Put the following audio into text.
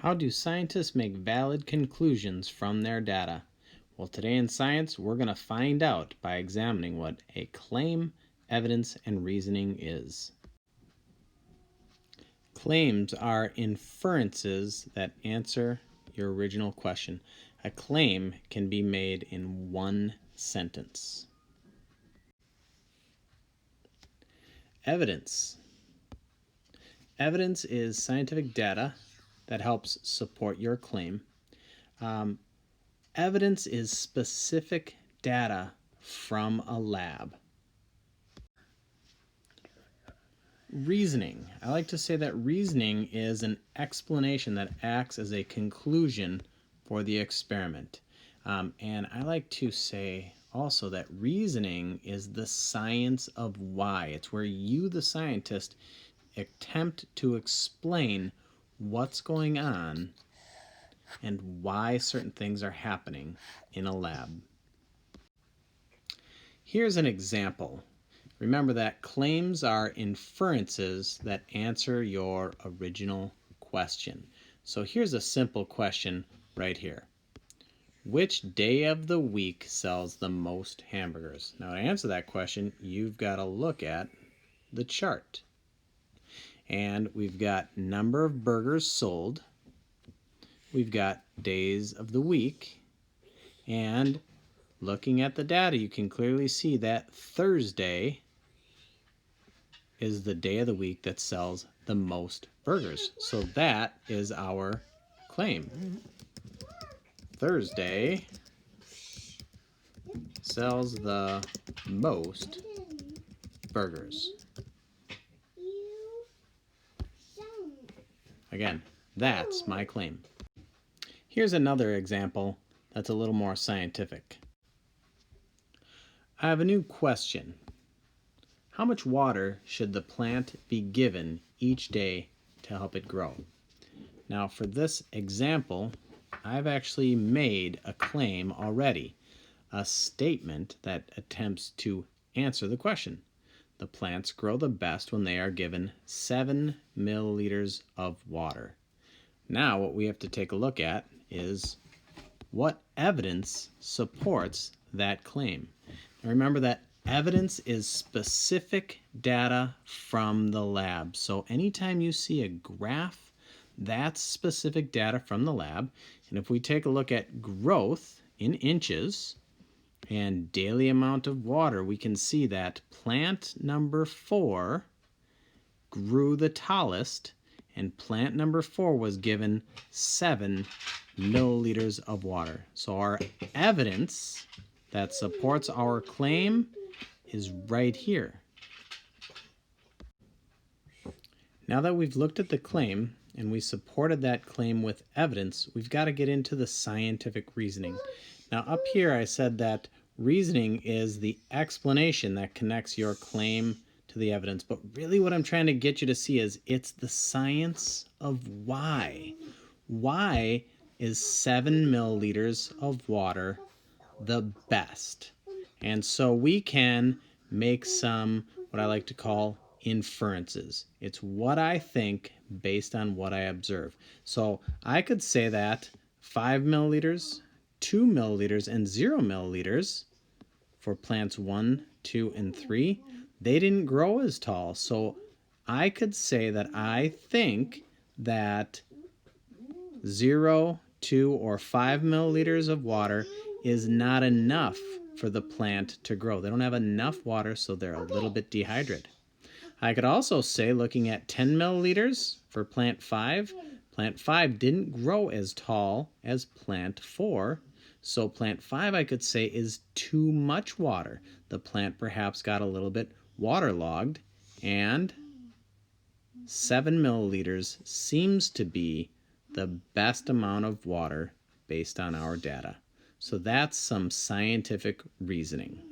How do scientists make valid conclusions from their data? Well, today in science, we're going to find out by examining what a claim, evidence, and reasoning is. Claims are inferences that answer your original question. A claim can be made in one sentence. Evidence. Evidence is scientific data that helps support your claim. Evidence is specific data from a lab. Reasoning. I like to say that reasoning is an explanation that acts as a conclusion for the experiment. And I like to say also that reasoning is the science of why. It's where you, the scientist, attempt to explain what's going on and why certain things are happening in a lab. Here's an example. Remember that claims are inferences that answer your original question. So here's a simple question right here. Which day of the week sells the most hamburgers? Now to answer that question, you've got to look at the chart. And we've got number of burgers sold. We've got days of the week. And looking at the data, you can clearly see that Thursday is the day of the week that sells the most burgers. So that is our claim. Thursday sells the most burgers. Again, that's my claim. Here's another example that's a little more scientific. I have a new question. How much water should the plant be given each day to help it grow? Now for this example, I've actually made a claim already, a statement that attempts to answer the question. The plants grow the best when they are given 7 milliliters of water. Now what we have to take a look at is what evidence supports that claim. Now remember that evidence is specific data from the lab. So anytime you see a graph, that's specific data from the lab. And if we take a look at growth in inches and daily amount of water, we can see that plant number 4 grew the tallest, and plant number 4 was given 7 milliliters of water. So our evidence that supports our claim is right here. Now that we've looked at the claim and we supported that claim with evidence, we've got to get into the scientific reasoning. Now up here I said that reasoning is the explanation that connects your claim to the evidence, but really what I'm trying to get you to see is it's the science of why. Why is 7 milliliters of water the best? And so we can make some what I like to call inferences. It's what I think based on what I observe. So I could say that 5 milliliters, 2 milliliters, and 0 milliliters for plants 1, 2, and 3, they didn't grow as tall. So I could say that I think that 0, 2, or 5 milliliters of water is not enough for the plant to grow. They don't have enough water, so they're a little bit dehydrated. I could also say, looking at 10 milliliters for plant 5 didn't grow as tall as plant 4. So plant 5, I could say, is too much water. The plant perhaps got a little bit waterlogged, and 7 milliliters seems to be the best amount of water based on our data. So that's some scientific reasoning.